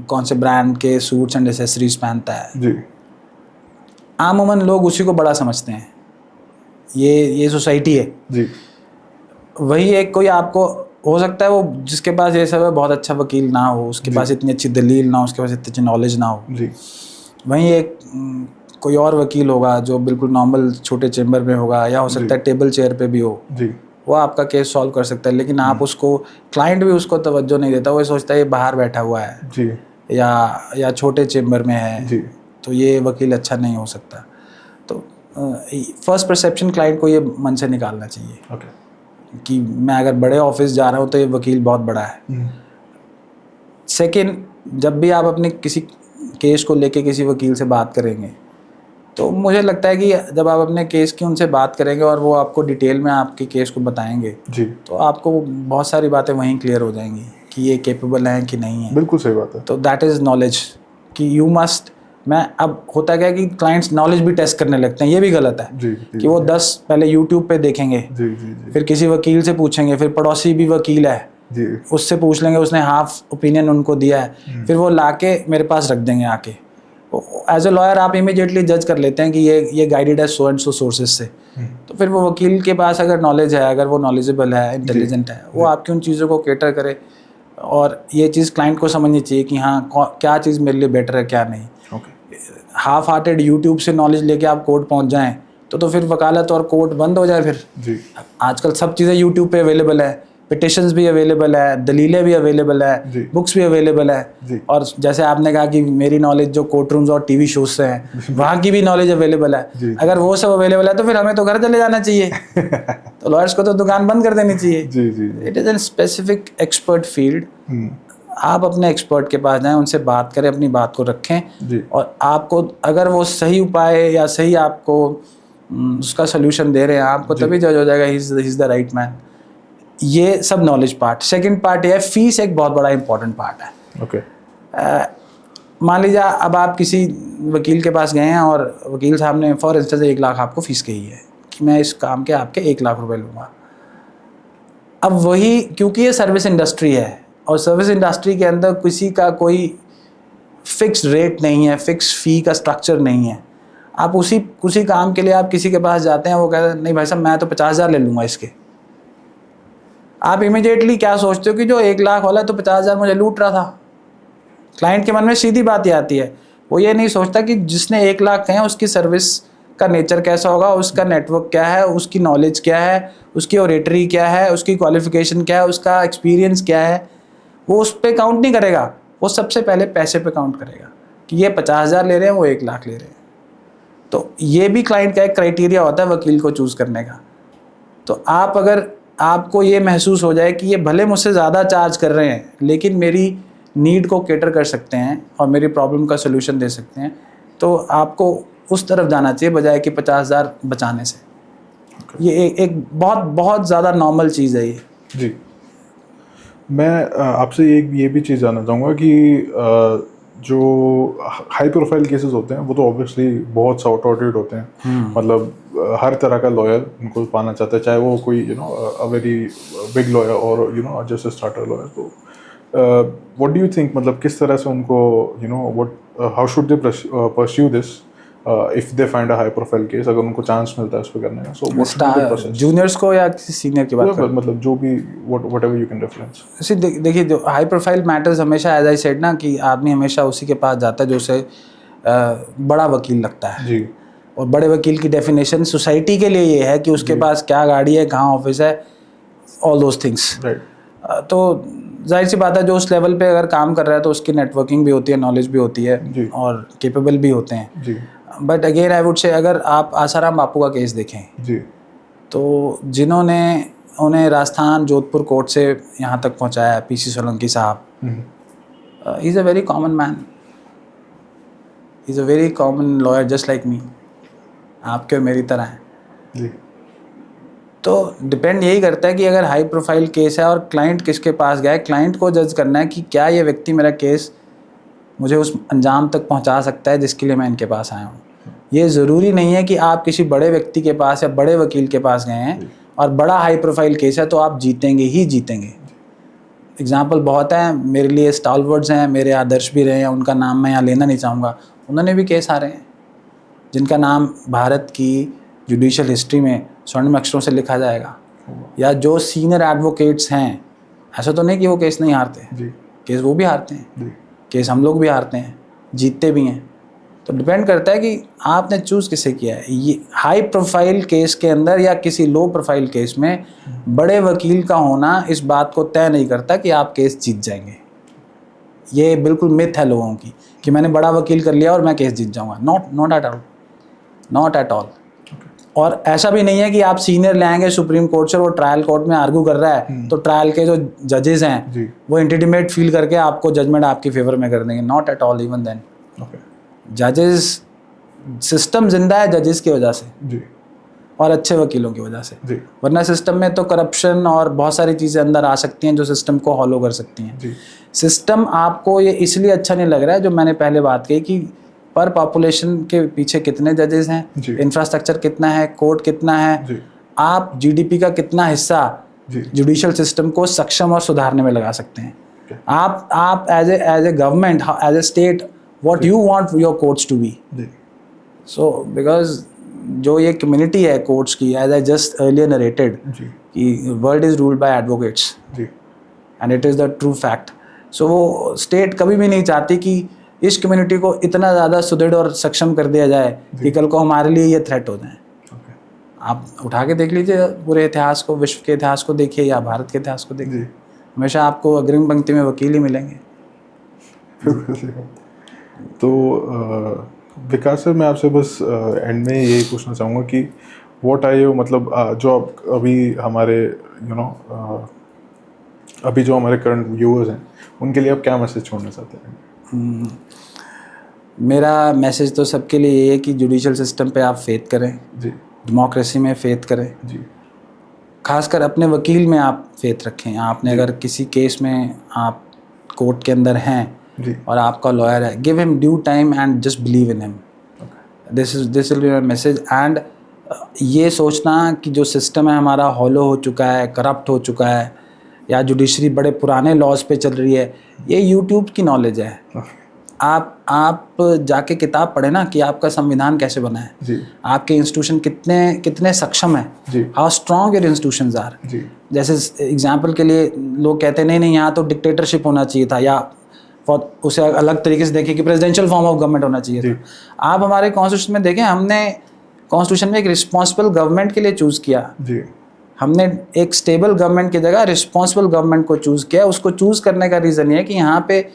कौन से ब्रांड के सूट्स एंड एसेसरीज पहनता है. जी, आमूमन लोग उसी को बड़ा समझते हैं. ये सोसाइटी है जी, वही एक कोई आपको हो सकता है वो जिसके पास ये सब है बहुत अच्छा वकील ना हो, उसके पास इतनी अच्छी दलील ना हो, उसके पास इतनी अच्छी नॉलेज ना हो. जी, वहीं एक कोई और वकील होगा जो बिल्कुल नॉर्मल छोटे चेम्बर में होगा, या हो सकता है टेबल चेयर पे भी हो, जी, वो आपका केस सॉल्व कर सकता है. लेकिन आप उसको, क्लाइंट भी उसको तवज्जो नहीं देता, वो सोचता है ये बाहर बैठा हुआ है जी, या छोटे चेम्बर में है, जी, तो ये वकील अच्छा नहीं हो सकता. तो फर्स्ट परसेप्शन क्लाइंट को ये मन से निकालना चाहिए ओके, कि मैं अगर बड़े ऑफिस जा रहा हूँ तो ये वकील बहुत बड़ा है. सेकंड, जब भी आप अपने किसी केस को लेके किसी वकील से बात करेंगे, तो मुझे लगता है कि जब आप अपने केस की उनसे बात करेंगे और वो आपको डिटेल में आपके केस को बताएंगे, जी, तो आपको बहुत सारी बातें वहीं क्लियर हो जाएंगी कि ये कैपेबल हैं कि नहीं है. बिल्कुल सही बात है. तो दैट इज़ नॉलेज कि यू मस्ट. मैं अब होता क्या है कि क्लाइंट्स नॉलेज भी टेस्ट करने लगते हैं, ये भी गलत है जी, कि वो 10 पहले यूट्यूब पे देखेंगे, जी, जी, जी, फिर किसी वकील से पूछेंगे, फिर पड़ोसी भी वकील है जी, उससे पूछ लेंगे, उसने हाफ ओपिनियन उनको दिया है, फिर वो लाके मेरे पास रख देंगे आके. एज ए लॉयर आप इमीडिएटली जज कर लेते हैं कि ये गाइडेड है सो एंड सो सोर्सेज से. तो फिर वो वकील के पास अगर नॉलेज है, अगर वो नॉलेजेबल है, इंटेलिजेंट है, वो आपकी उन चीज़ों को केटर करे और ये चीज़ क्लाइंट को समझनी चाहिए कि हाँ क्या चीज़ मेरे लिए बेटर है क्या नहीं। ओके। हाफ हार्टेड यूट्यूब से नॉलेज लेके आप कोर्ट पहुंच जाएं तो फिर वकालत और कोर्ट बंद हो जाए फिर। जी। आजकल सब चीज़ें यूट्यूब पे अवेलेबल है, पिटिशंस भी अवेलेबल है, दलीलें भी अवेलेबल है, बुक्स भी अवेलेबल है। और जैसे आपने कहा कि मेरी नॉलेज जो कोर्ट रूम्स और टीवी शोज से है वहाँ की भी नॉलेज अवेलेबल है। अगर वो सब अवेलेबल है तो फिर हमें तो घर चले जाना चाहिए। तो लॉयर्स को तो दुकान बंद कर देनी चाहिए। जी जी। It is an specific expert field. आप अपने एक्सपर्ट के पास जाएं, उनसे बात करें, अपनी बात को रखें और आपको अगर वो सही उपाय या सही आपको उसका सोल्यूशन दे रहे हैं आपको तभी जज हो जाएगा he is the right man. ये सब नॉलेज पार्ट। सेकंड पार्ट ये है, फीस एक बहुत बड़ा इंपॉर्टेंट पार्ट है। ओके। मान लीजिए अब आप किसी वकील के पास गए हैं और वकील साहब ने फॉर इंस्टेंस 1 लाख आपको फीस कही है कि मैं इस काम के आपके 1 लाख रुपए लूँगा। अब वही क्योंकि ये सर्विस इंडस्ट्री है और सर्विस इंडस्ट्री के अंदर किसी का कोई फिक्स रेट नहीं है, फिक्स फ़ी का स्ट्रक्चर नहीं है। आप उसी काम के लिए आप किसी के पास जाते हैं, वो कहते हैं नहीं भाई साहब मैं तो 50,000 ले लूँगा इसके। आप इमीडिएटली क्या सोचते हो कि जो 1 लाख वाला है तो 50,000 मुझे लूट रहा था। क्लाइंट के मन में सीधी बात ही आती है, वो ये नहीं सोचता कि जिसने 1 लाख कहे उसकी सर्विस का नेचर कैसा होगा, उसका नेटवर्क क्या है, उसकी नॉलेज क्या है, उसकी ओरेटरी क्या है, उसकी क्वालिफिकेशन क्या है, उसका एक्सपीरियंस क्या है। वो उस पर काउंट नहीं करेगा, वो सबसे पहले पैसे पे काउंट करेगा कि ये 50,000 ले रहे हैं, वो 1 लाख ले रहे हैं। तो ये भी क्लाइंट का एक क्राइटेरिया होता है वकील को चूज़ करने का। तो आप अगर आपको ये महसूस हो जाए कि ये भले मुझसे ज़्यादा चार्ज कर रहे हैं लेकिन मेरी नीड को कैटर कर सकते हैं और मेरी प्रॉब्लम का सोल्यूशन दे सकते हैं, तो आपको उस तरफ जाना चाहिए बजाय कि 50,000 बचाने से। ये एक बहुत बहुत ज़्यादा नॉर्मल चीज़ है ये। जी। मैं आपसे ये भी चीज़ जानना चाहूँगा कि जो हाई प्रोफाइल केसेस होते हैं वो तो ऑब्वियसली बहुत सॉर्ट आउटेड होते हैं। मतलब हर तरह का लॉयर उनको पाना चाहता है, चाहे वो कोई अ वेरी बिग लॉयर और जस्ट स्टार्टर लॉयर। तो व्हाट डू यू थिंक, मतलब किस तरह से उनको how should they pursue this if they find a high profile case, अगर उनको चांस मिलता है उस पर करने का? सो जूनियर्स को या किसी सीनियर की बात करें, मतलब जो भी व्हाटएवर यू कैन रेफरेंस। देखिए जो हाई प्रोफाइल मैटर्स हमेशा एज आई सेड ना कि आदमी हमेशा उसी के पास जाता है जो उसे बड़ा वकील लगता है जी। और बड़े वकील की डेफिनेशन सोसाइटी के लिए ये है कि उसके पास क्या गाड़ी है, कहाँ ऑफिस है, ऑल दोज थिंग्स। तो जाहिर सी बात है जो उस लेवल पे अगर काम कर रहा है तो उसकी नेटवर्किंग भी होती है, नॉलेज भी होती है और केपेबल भी होते हैं जी। But again I would say अगर आप आसाराम बापू का केस देखें जी, तो जिन्होंने उन्हें राजस्थान जोधपुर कोर्ट से यहाँ तक पहुँचाया, पीसी सोलंकी साहब, he is a very common man, he is a very common lawyer just like me, आपके और मेरी तरह हैं। जी। तो डिपेंड यही करता है कि अगर हाई प्रोफाइल केस है और क्लाइंट किसके पास गया है, क्लाइंट को जज करना है कि क्या ये व्यक्ति मेरा केस मुझे उस अंजाम तक पहुंचा सकता है जिसके लिए मैं इनके पास आया हूँ। ये ज़रूरी नहीं है कि आप किसी बड़े व्यक्ति के पास या बड़े वकील के पास गए हैं और बड़ा हाई प्रोफाइल केस है तो आप जीतेंगे ही जीतेंगे। एग्जाम्पल बहुत हैं मेरे लिए, स्टॉलवर्ड्स हैं, मेरे आदर्श भी रहे हैं, उनका नाम मैं यहाँ लेना नहीं चाहूँगा, उन्होंने भी केस हारे हैं जिनका नाम भारत की जुडिशल हिस्ट्री में स्वर्णिम अक्षरों से लिखा जाएगा। या जो सीनियर एडवोकेट्स हैं, ऐसा तो नहीं कि वो केस नहीं हारते, केस वो भी हारते हैं, केस हम लोग भी हारते हैं, जीतते भी हैं। तो डिपेंड करता है कि आपने चूज़ किसे किया है। ये हाई प्रोफाइल केस के अंदर या किसी लो प्रोफाइल केस में बड़े वकील का होना इस बात को तय नहीं करता कि आप केस जीत जाएंगे। ये बिल्कुल मिथ है लोगों की कि मैंने बड़ा वकील कर लिया और मैं केस जीत जाऊंगा। Not at all. और ऐसा भी नहीं है कि आप सीनियर ले आएंगे सुप्रीम कोर्ट से, वो ट्रायल कोर्ट में आर्ग्यू कर रहा है तो ट्रायल के जो जजेस हैं वो इंटिमेट फील करके आपको जजमेंट आपकी फेवर में कर देंगे। Not at all. Even then जजेस, सिस्टम जिंदा है जजेस की वजह से और अच्छे वकीलों की वजह से, वरना सिस्टम में तो करप्शन और बहुत सारी चीज़ें अंदर आ सकती हैं जो सिस्टम को हॉलो कर सकती हैं। सिस्टम आपको ये इसलिए अच्छा नहीं लग रहा है, जो मैंने पहले बात कही कि पर पॉपुलेशन के पीछे कितने जजेस हैं, इंफ्रास्ट्रक्चर कितना है, कोर्ट कितना है, आप जीडीपी का कितना हिस्सा जुडिशियल सिस्टम को सक्षम और सुधारने में लगा सकते हैं। आप as a government, as a state, what you want your courts to be. So because जो ये कम्युनिटी है कोर्ट्स की, as I just earlier narrated, कि world is ruled by advocates and it is the true fact. So वो स्टेट कभी भी नहीं चाहती कि इस कम्युनिटी को इतना ज़्यादा सुदृढ़ और सक्षम कर दिया जाए कि कल को हमारे लिए ये थ्रेट हो जाए. आप उठा के देख लीजिए पूरे इतिहास को, विश्व के इतिहास को देखिए या भारत के इतिहास को देखिए, हमेशा आपको अग्रिम पंक्ति में वकील ही मिलेंगे. तो विकास सर, मैं आपसे बस एंड में यही पूछना चाहूँगा कि व्हाट आर यू, मतलब जो आप अभी हमारे अभी जो हमारे करंट व्यूअर्स हैं उनके लिए आप क्या मैसेज छोड़ना चाहते हैं? मेरा मैसेज तो सबके लिए ये है कि जुडिशल सिस्टम पे आप फेथ करें जी. डेमोक्रेसी में फेथ करें जी. खासकर अपने वकील में आप फेथ रखें. आपने अगर किसी केस में आप कोर्ट के अंदर हैं जी. और आपका लॉयर है, give him due time and just believe in him. This will be my message. And ये सोचना कि जो सिस्टम है हमारा हॉलो हो चुका है, करप्ट हो चुका है, या जुडिशरी बड़े पुराने लॉज पे चल रही है, ये यूट्यूब की नॉलेज है. आप जाके किताब पढ़े ना कि आपका संविधान कैसे बना है जी. आपके इंस्टीट्यूशन कितने सक्षम है, how strong your institutions are. जैसे एग्जांपल के लिए लोग कहते हैं नहीं यहाँ तो डिक्टेटरशिप होना चाहिए था, या उसे अलग तरीके से देखें कि प्रेसिडेंशियल फॉर्म ऑफ गवर्नमेंट होना चाहिए था. आप हमारे कॉन्स्टिट्यूशन में देखें, हमने कॉन्स्टिट्यूशन में एक रिस्पॉन्सिबल गवर्नमेंट के लिए चूज़ किया. हमने एक स्टेबल गवर्नमेंट की जगह रिस्पॉन्सिबल गवर्नमेंट को चूज़ किया. उसको चूज़ करने का रीज़न ये है कि यहाँ पे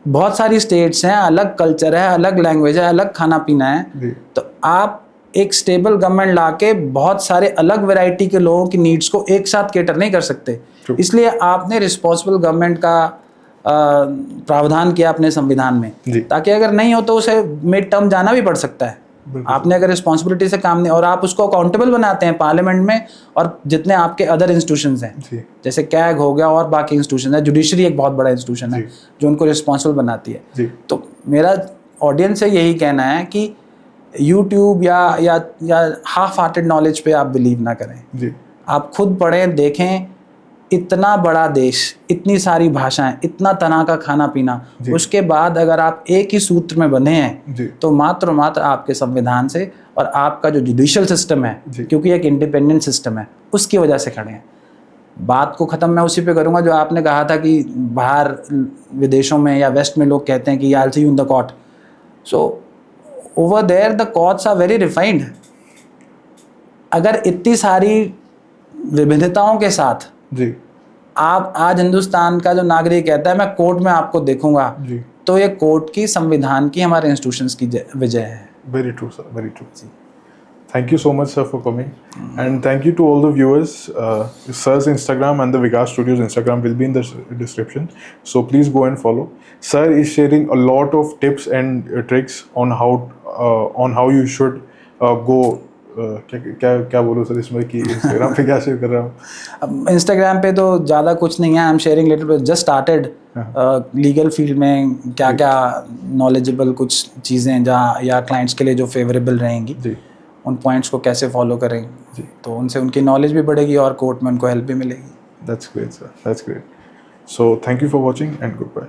बहुत सारी स्टेट्स हैं, अलग कल्चर है, अलग लैंग्वेज है, अलग खाना पीना है. तो आप एक स्टेबल गवर्नमेंट लाके बहुत सारे अलग वैरायटी के लोगों की नीड्स को एक साथ केटर नहीं कर सकते. इसलिए आपने रिस्पॉन्सिबल गवर्नमेंट का प्रावधान किया अपने संविधान में, ताकि अगर नहीं हो तो उसे मिड टर्म जाना भी पड़ सकता है. आपने अगर रिस्पॉन्सिबिलिटी से काम नहीं, और आप उसको अकाउंटेबल बनाते हैं पार्लियामेंट में और जितने आपके अदर इंस्टीट्यूशंस हैं, जैसे कैग हो गया और बाकी इंस्टीट्यूशन है, जुडिशरी एक बहुत बड़ा इंस्टीट्यूशन है जो उनको रिस्पॉन्सिबल बनाती है. तो मेरा ऑडियंस से यही कहना है कि यूट्यूब या हाफ हार्टेड नॉलेज पे आप बिलीव ना करें. आप खुद पढ़ें, देखें. इतना बड़ा देश, इतनी सारी भाषाएं, इतना तरह का खाना पीना, उसके बाद अगर आप एक ही सूत्र में बंधे हैं तो मात्र आपके संविधान से और आपका जो जुडिशियल सिस्टम है, क्योंकि एक इंडिपेंडेंट सिस्टम है, उसकी वजह से खड़े हैं. बात को ख़त्म मैं उसी पे करूँगा जो आपने कहा था कि बाहर विदेशों में या वेस्ट में लोग कहते हैं कि I will see you in the court. So over there the courts are very refined. अगर इतनी सारी विभिन्नताओं के साथ आप आज हिंदुस्तान का जो नागरिक कहता है मैं कोर्ट में आपको देखूंगा, तो ये कोर्ट की, संविधान की, हमारे इंस्टीट्यूशंस की विजय है. Very true sir, very true. Thank you so much, sir, for coming. And thank you to all the viewers. Sir's Instagram and the Vikas Studios Instagram will be in the description. So please go and follow. Sir is sharing a lot of tips and tricks on how you should go. क्या बोलूँ सर इसमें कि इंस्टाग्राम पे क्या शेयर कर रहा हूँ? इंस्टाग्राम पे तो ज़्यादा कुछ नहीं है. I am sharing little bit, just started legal field में क्या क्या नॉलेजेबल कुछ चीज़ें जहाँ या क्लाइंट्स के लिए जो फेवरेबल रहेंगी, उन पॉइंट्स को कैसे फॉलो करें तो उनसे उनकी नॉलेज भी बढ़ेगी और कोर्ट में उनको हेल्प भी मिलेगी. That's great, sir. That's great. So thank you for watching and goodbye.